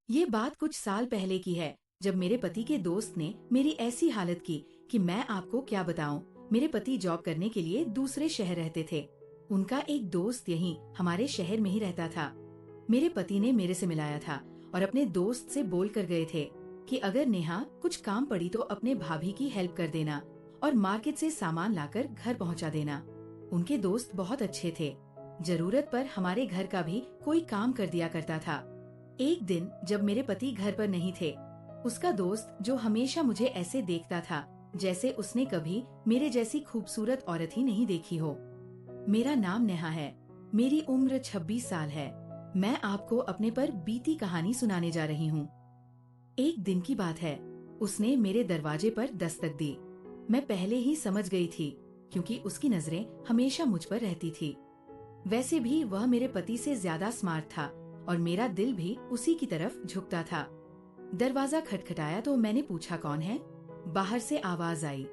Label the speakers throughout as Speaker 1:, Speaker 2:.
Speaker 1: ये बात कुछ साल पहले की है, जब मेरे पति के दोस्त ने मेरी ऐसी हालत की कि मैं आपको क्या बताऊं। मेरे पति जॉब करने के लिए दूसरे शहर रहते थे। उनका एक दोस्त यहीं हमारे शहर में ही रहता था। मेरे पति ने मेरे से मिलाया था और अपने दोस्त से बोल कर गए थे कि अगर नेहा कुछ काम पड़ी तो अपने भाभी की हेल्प कर देना और मार्केट से सामान लाकर घर पहुंचा देना। उनके दोस्त बहुत अच्छे थे, जरूरत पर हमारे घर का भी कोई काम कर दिया करता था। एक दिन जब मेरे पति घर पर नहीं थे, उसका दोस्त जो हमेशा मुझे ऐसे देखता था जैसे उसने कभी मेरे जैसी खूबसूरत औरत ही नहीं देखी हो। मेरा नाम नेहा है, मेरी उम्र 26 साल है। मैं आपको अपने पर बीती कहानी सुनाने जा रही हूँ। एक दिन की बात है, उसने मेरे दरवाजे पर दस्तक दी। मैं पहले ही समझ गई थी क्योंकि उसकी नजरें हमेशा मुझ पर रहती थी। वैसे भी वह मेरे पति से ज्यादा स्मार्ट था और मेरा दिल भी उसी की तरफ झुकता था। दरवाजा खटखटाया तो मैंने पूछा कौन है। बाहर से आवाज आई,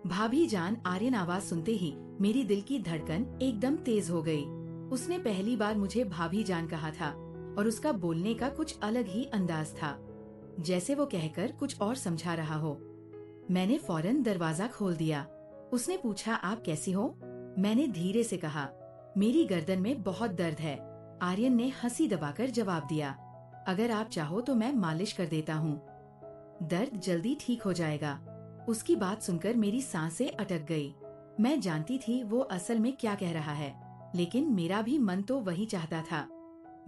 Speaker 1: भाभी जान। आर्यन आवाज सुनते ही मेरी दिल की धड़कन एकदम तेज हो गई। उसने पहली बार मुझे भाभी जान कहा था और उसका बोलने का कुछ अलग ही अंदाज था, जैसे वो कहकर कुछ और समझा रहा हो। मैंने फौरन दरवाजा खोल दिया। उसने पूछा आप कैसी हो? मैंने धीरे से कहा मेरी गर्दन में बहुत दर्द है। आर्यन ने हंसी दबाकर जवाब दिया, अगर आप चाहो तो मैं मालिश कर देता हूँ, दर्द जल्दी ठीक हो जाएगा। उसकी बात सुनकर मेरी सांसें अटक गई। मैं जानती थी वो असल में क्या कह रहा है, लेकिन मेरा भी मन तो वही चाहता था।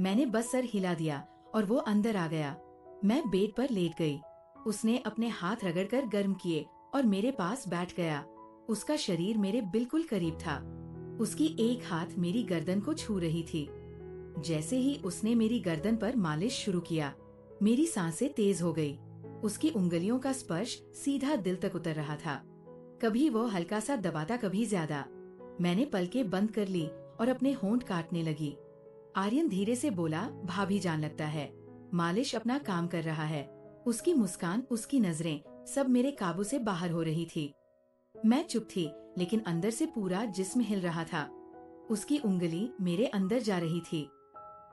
Speaker 1: मैंने बस सर हिला दिया और वो अंदर आ गया। मैं बेड पर लेट गई। उसने अपने हाथ रगड़कर गर्म किए और मेरे पास बैठ गया। उसका शरीर मेरे बिल्कुल करीब था। उसकी एक हाथ मेरी गर्दन को छू रही थी। जैसे ही उसने मेरी गर्दन पर मालिश शुरू किया, मेरी सांसें तेज हो गई। उसकी उंगलियों का स्पर्श सीधा दिल तक उतर रहा था। कभी वो हल्का सा दबाता, कभी ज्यादा। मैंने पलकें बंद कर ली और अपने होंठ काटने लगी। आर्यन धीरे से बोला, भाभी जान लगता है मालिश अपना काम कर रहा है। उसकी मुस्कान, उसकी नजरें, सब मेरे काबू से बाहर हो रही थी। मैं चुप थी, लेकिन अंदर से पूरा जिस्म हिल रहा था। उसकी उंगली मेरे अंदर जा रही थी।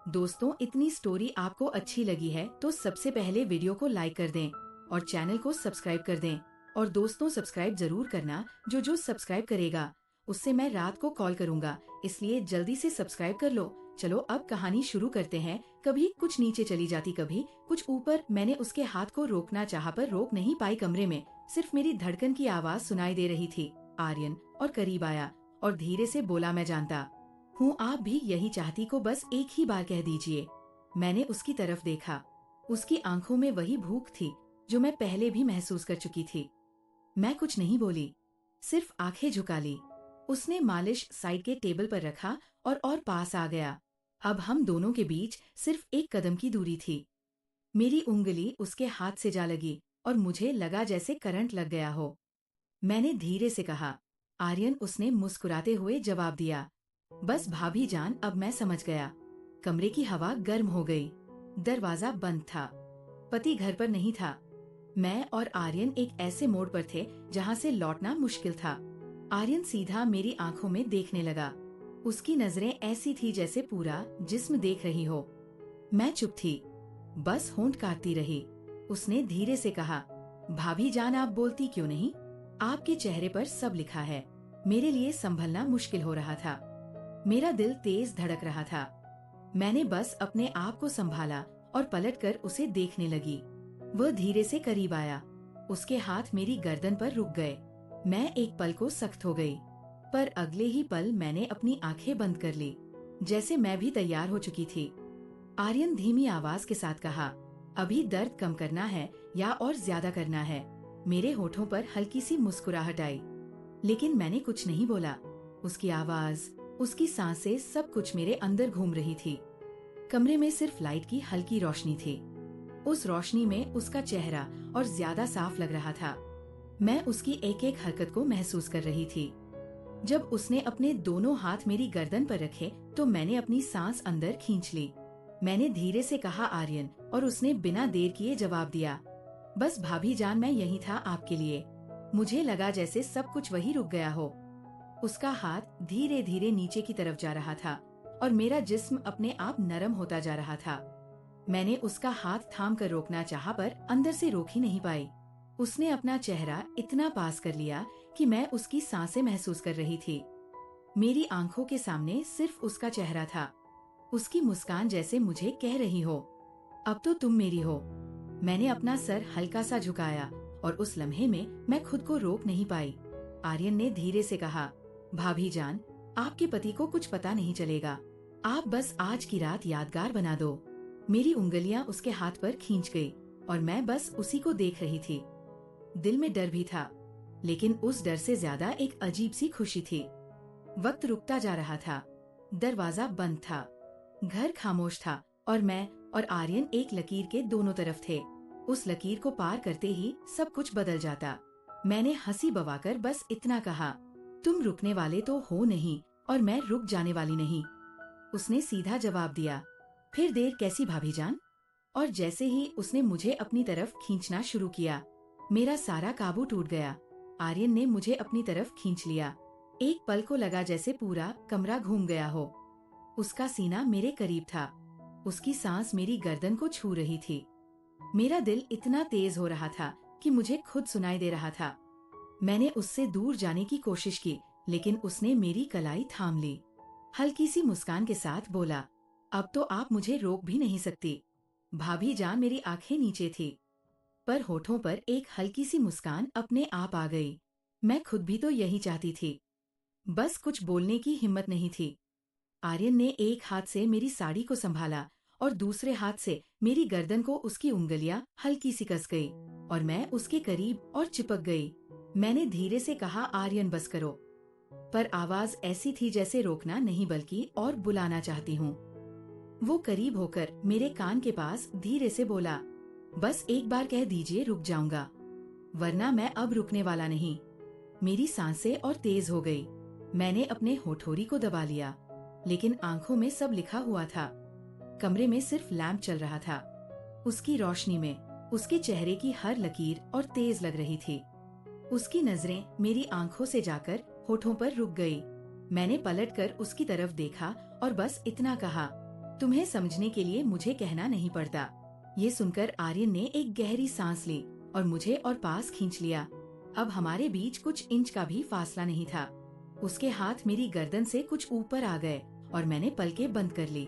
Speaker 1: दोस्तों, इतनी स्टोरी आपको अच्छी लगी है तो सबसे पहले वीडियो को लाइक कर दें और चैनल को सब्सक्राइब कर दें। और दोस्तों, सब्सक्राइब जरूर करना। जो सब्सक्राइब करेगा उससे मैं रात को कॉल करूंगा, इसलिए जल्दी से सब्सक्राइब कर लो। चलो अब कहानी शुरू करते हैं। कभी कुछ नीचे चली जाती, कभी कुछ ऊपर। मैंने उसके हाथ को रोकना चाहा पर रोक नहीं पाई। कमरे में सिर्फ मेरी धड़कन की आवाज सुनाई दे रही थी। आर्यन और करीब आया और धीरे से बोला, मैं जानता हूँ आप भी यही चाहती को, बस एक ही बार कह दीजिए। मैंने उसकी तरफ देखा। उसकी आंखों में वही भूख थी जो मैं पहले भी महसूस कर चुकी थी। मैं कुछ नहीं बोली, सिर्फ आंखें झुका ली। उसने मालिश साइड के टेबल पर रखा और पास आ गया। अब हम दोनों के बीच सिर्फ एक कदम की दूरी थी। मेरी उंगली उसके हाथ से जा लगी और मुझे लगा जैसे करंट लग गया हो। मैंने धीरे से कहा, आर्यन। उसने मुस्कुराते हुए जवाब दिया, बस भाभी जान, अब मैं समझ गया। कमरे की हवा गर्म हो गई। दरवाजा बंद था। पति घर पर नहीं था। मैं और आर्यन एक ऐसे मोड़ पर थे जहाँ से लौटना मुश्किल था। आर्यन सीधा मेरी आंखों में देखने लगा। उसकी नजरें ऐसी थी जैसे पूरा जिस्म देख रही हो। मैं चुप थी, बस होंठ काटती रही। उसने धीरे से कहा, भाभी जान, आप बोलती क्यों नहीं? आपके चेहरे पर सब लिखा है। मेरे लिए संभलना मुश्किल हो रहा था। मेरा दिल तेज धड़क रहा था। मैंने बस अपने आप को संभाला और पलटकर उसे देखने लगी। वह धीरे से करीब आया। उसके हाथ मेरी गर्दन पर रुक गए। मैं एक पल को सख्त हो गई, पर अगले ही पल मैंने अपनी आंखें बंद कर ली, जैसे मैं भी तैयार हो चुकी थी। आर्यन धीमी आवाज के साथ कहा, अभी दर्द कम करना है या और ज्यादा करना है? मेरे होठों पर हल्की सी मुस्कुराहट आई, लेकिन मैंने कुछ नहीं बोला। उसकी आवाज, उसकी सांसें, सब कुछ मेरे अंदर घूम रही थी। कमरे में सिर्फ लाइट की हल्की रोशनी थी। उस रोशनी में उसका चेहरा और ज्यादा साफ लग रहा था। मैं उसकी एक एक हरकत को महसूस कर रही थी। जब उसने अपने दोनों हाथ मेरी गर्दन पर रखे तो मैंने अपनी सांस अंदर खींच ली। मैंने धीरे से कहा, आर्यन, और उसने बिना देर किए जवाब दिया, बस भाभी जान, मैं यही था आपके लिए। मुझे लगा जैसे सब कुछ वही रुक गया हो। उसका हाथ धीरे धीरे नीचे की तरफ जा रहा था और मेरा जिस्म अपने आप नरम होता जा रहा था। मैंने उसका हाथ थाम कर रोकना चाहा पर अंदर से रोक ही नहीं पाई। उसने अपना चेहरा इतना पास कर लिया कि मैं उसकी सांसें महसूस कर रही थी। मेरी आंखों के सामने सिर्फ उसका चेहरा था। उसकी मुस्कान जैसे मुझे कह रही हो, अब तो तुम मेरी हो। मैंने अपना सर हल्का सा झुकाया और उस लम्हे में मैं खुद को रोक नहीं पाई। आर्यन ने धीरे से कहा, भाभी जान, आपके पति को कुछ पता नहीं चलेगा। आप बस आज की रात यादगार बना दो। मेरी उंगलियां उसके हाथ पर खींच गई और मैं बस उसी को देख रही थी। दिल में डर भी था, लेकिन उस डर से ज्यादा एक अजीब सी खुशी थी। वक्त रुकता जा रहा था। दरवाजा बंद था, घर खामोश था और मैं और आर्यन एक लकीर के दोनों तरफ थे। उस लकीर को पार करते ही सब कुछ बदल जाता। मैंने हंसी बवाकर बस इतना कहा, तुम रुकने वाले तो हो नहीं और मैं रुक जाने वाली नहीं। उसने सीधा जवाब दिया, फिर देर कैसी भाभी जान। और जैसे ही उसने मुझे अपनी तरफ खींचना शुरू किया, मेरा सारा काबू टूट गया। आर्यन ने मुझे अपनी तरफ खींच लिया। एक पल को लगा जैसे पूरा कमरा घूम गया हो। उसका सीना मेरे करीब था। उसकी सांस मेरी गर्दन को छू रही थी। मेरा दिल इतना तेज हो रहा था कि मुझे खुद सुनाई दे रहा था। मैंने उससे दूर जाने की कोशिश की, लेकिन उसने मेरी कलाई थाम ली। हल्की सी मुस्कान के साथ बोला, अब तो आप मुझे रोक भी नहीं सकती। भाभी जान, मेरी आंखें नीचे थी, पर होठों पर एक हल्की सी मुस्कान अपने आप आ गई। मैं खुद भी तो यही चाहती थी, बस कुछ बोलने की हिम्मत नहीं थी। आर्यन ने एक हाथ से मेरी साड़ी को संभाला और दूसरे हाथ से मेरी गर्दन को उसकी उंगलियां हल्की सी कस गई और मैं उसके करीब और चिपक गई। मैंने धीरे से कहा, आर्यन बस करो। पर आवाज ऐसी थी जैसे रोकना नहीं बल्कि और बुलाना चाहती हूँ। वो करीब होकर मेरे कान के पास धीरे से बोला, बस एक बार कह दीजिए, रुक जाऊंगा, वरना मैं अब रुकने वाला नहीं। मेरी सांसें और तेज हो गई। मैंने अपने होठोरी को दबा लिया, लेकिन आंखों में सब लिखा हुआ था। कमरे में सिर्फ लैंप चल रहा था। उसकी रोशनी में उसके चेहरे की हर लकीर और तेज लग रही थी। उसकी नजरें मेरी आंखों से जाकर होठों पर रुक गई। मैंने पलटकर उसकी तरफ देखा और बस इतना कहा, तुम्हें समझने के लिए मुझे कहना नहीं पड़ता। ये सुनकर आर्यन ने एक गहरी सांस ली और मुझे और पास खींच लिया। अब हमारे बीच कुछ इंच का भी फासला नहीं था। उसके हाथ मेरी गर्दन से कुछ ऊपर आ गए और मैंने पलकें बंद कर ली।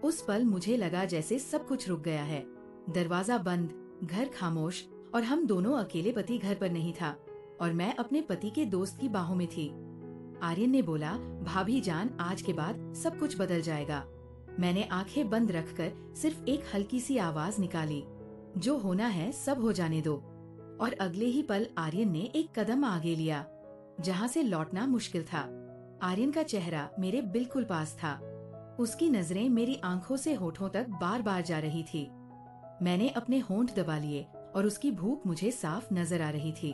Speaker 1: उस पल मुझे लगा जैसे सब कुछ रुक गया है। दरवाजा बंद, घर खामोश और हम दोनों अकेले। पति घर पर नहीं था और मैं अपने पति के दोस्त की बाहों में थी। आर्यन ने बोला, भाभी जान, आज के बाद सब कुछ बदल जाएगा। मैंने आंखें बंद रखकर सिर्फ एक हल्की सी आवाज निकाली, जो होना है सब हो जाने दो। और अगले ही पल आर्यन ने एक कदम आगे लिया, जहाँ से लौटना मुश्किल था। आर्यन का चेहरा मेरे बिल्कुल पास था। उसकी नजरें मेरी आंखों से होठों तक बार बार जा रही थी। मैंने अपने होंठ दबा लिए और उसकी भूख मुझे साफ नजर आ रही थी।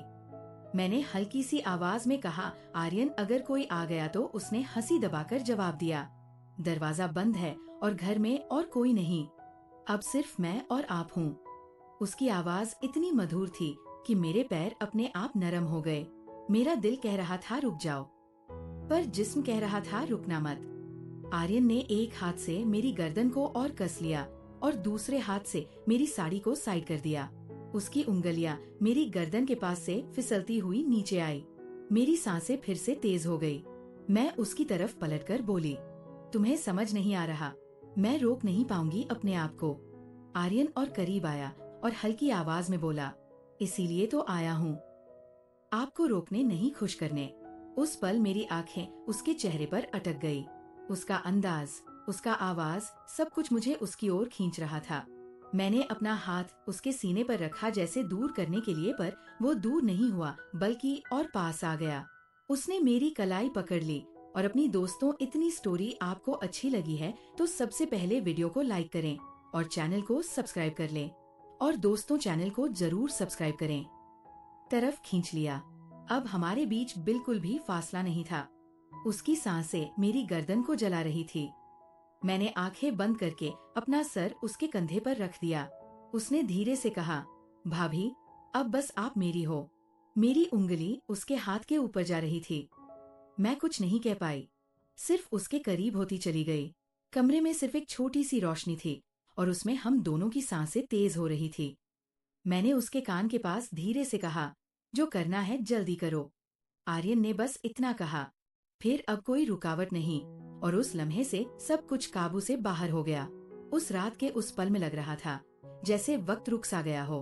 Speaker 1: मैंने हल्की सी आवाज में कहा, आर्यन, अगर कोई आ गया तो। उसने हंसी दबाकर जवाब दिया, दरवाजा बंद है और घर में और कोई नहीं, अब सिर्फ मैं और आप हूँ। उसकी आवाज इतनी मधुर थी कि मेरे पैर अपने आप नरम हो गए। मेरा दिल कह रहा था रुक जाओ, पर जिस्म कह रहा था रुकना मत। आर्यन ने एक हाथ से मेरी गर्दन को और कस लिया और दूसरे हाथ से मेरी साड़ी को साइड कर दिया। उसकी उंगलियां मेरी गर्दन के पास से फिसलती हुई नीचे आई। मेरी सांसें फिर से तेज हो गई। मैं उसकी तरफ पलटकर बोली, तुम्हें समझ नहीं आ रहा, मैं रोक नहीं पाऊंगी अपने आप को। आर्यन और करीब आया और हल्की आवाज में बोला, इसीलिए तो आया हूँ, आपको रोकने नहीं, खुश करने। उस पल मेरी आंखें उसके चेहरे पर अटक गई। उसका अंदाज, उसका आवाज, सब कुछ मुझे उसकी ओर खींच रहा था। मैंने अपना हाथ उसके सीने पर रखा जैसे दूर करने के लिए, पर वो दूर नहीं हुआ बल्कि और पास आ गया। उसने मेरी कलाई पकड़ ली और अपनी दोस्तों, इतनी स्टोरी आपको अच्छी लगी है तो सबसे पहले वीडियो को लाइक करें और चैनल को सब्सक्राइब कर लें। और दोस्तों, चैनल को जरूर सब्सक्राइब करें। तरफ खींच लिया। अब हमारे बीच बिल्कुल भी फासला नहीं था। उसकी सांसें मेरी गर्दन को जला रही थी। मैंने आंखें बंद करके अपना सर उसके कंधे पर रख दिया। उसने धीरे से कहा, भाभी, अब बस आप मेरी हो। मेरी उंगली उसके हाथ के ऊपर जा रही थी। मैं कुछ नहीं कह पाई, सिर्फ उसके करीब होती चली गई। कमरे में सिर्फ एक छोटी सी रोशनी थी और उसमें हम दोनों की सांसें तेज हो रही थी। मैंने उसके कान के पास धीरे से कहा, जो करना है जल्दी करो। आर्यन ने बस इतना कहा। फिर अब कोई रुकावट नहीं, और उस लम्हे से सब कुछ काबू से बाहर हो गया। उस रात के उस पल में लग रहा था जैसे वक्त रुक सा गया हो।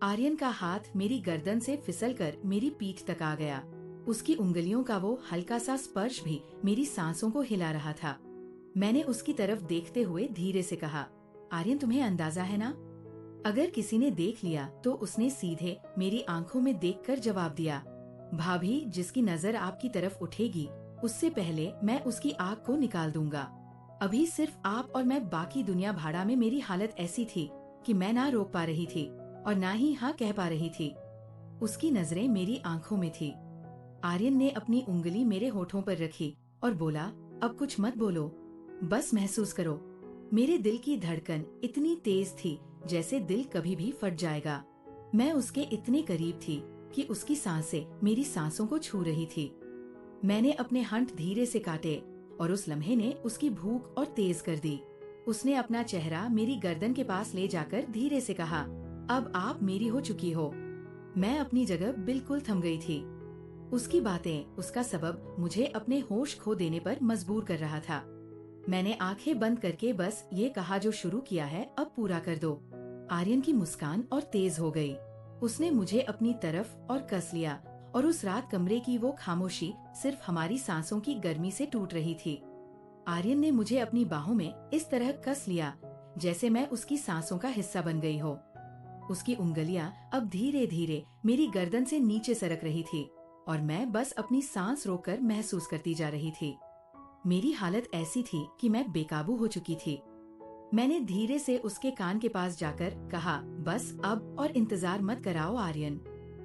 Speaker 1: आर्यन का हाथ मेरी गर्दन से फिसलकर मेरी पीठ तक आ गया। उसकी उंगलियों का वो हल्का सा स्पर्श भी मेरी सांसों को हिला रहा था। मैंने उसकी तरफ देखते हुए धीरे से कहा, आर्यन तुम्हें अंदाजा है ना? अगर किसी ने देख लिया तो उसने सीधे मेरी आंखों में देखकर जवाब दिया, भाभी, जिसकी नजर आपकी तरफ उठेगी उससे पहले मैं उसकी आग को निकाल दूंगा। अभी सिर्फ आप और मैं, बाकी दुनिया भाड़ा में मेरी हालत ऐसी थी कि मैं ना रोक पा रही थी और ना ही हाँ कह पा रही थी। उसकी नजरें मेरी आंखों में थी। आर्यन ने अपनी उंगली मेरे होठों पर रखी और बोला, अब कुछ मत बोलो, बस महसूस करो। मेरे दिल की धड़कन इतनी तेज थी जैसे दिल कभी भी फट जाएगा। मैं उसके इतने करीब थी कि उसकी सांसें मेरी सांसों को छू रही थी। मैंने अपने हंठ धीरे से काटे और उस लम्हे ने उसकी भूख और तेज कर दी। उसने अपना चेहरा मेरी गर्दन के पास ले जाकर धीरे से कहा, अब आप मेरी हो चुकी हो। मैं अपनी जगह बिल्कुल थम गई थी। उसकी बातें, उसका सबब मुझे अपने होश खो देने पर मजबूर कर रहा था। मैंने आंखें बंद करके बस ये कहा, जो शुरू किया है अब पूरा कर दो। आर्यन की मुस्कान और तेज हो गई। उसने मुझे अपनी तरफ और कस लिया, और उस रात कमरे की वो खामोशी सिर्फ हमारी सांसों की गर्मी से टूट रही थी। आर्यन ने मुझे अपनी बाहों में इस तरह कस लिया जैसे मैं उसकी सांसों का हिस्सा बन गई हो। उसकी उंगलियां अब धीरे धीरे मेरी गर्दन से नीचे सरक रही थी और मैं बस अपनी सांस रोककर महसूस करती जा रही थी। मेरी हालत ऐसी थी कि मैं बेकाबू हो चुकी थी। मैंने धीरे से उसके कान के पास जाकर कहा, बस अब और इंतजार मत कराओ आर्यन।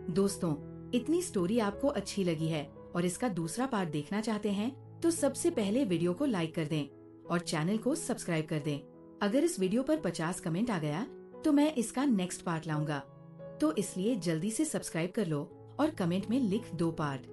Speaker 1: दोस्तों, इतनी स्टोरी आपको अच्छी लगी है और इसका दूसरा पार्ट देखना चाहते हैं तो सबसे पहले वीडियो को लाइक कर दें और चैनल को सब्सक्राइब कर दें। अगर इस वीडियो पर 50 कमेंट आ गया तो मैं इसका नेक्स्ट पार्ट लाऊंगा, तो इसलिए जल्दी से सब्सक्राइब कर लो और कमेंट में लिख दो पार्ट।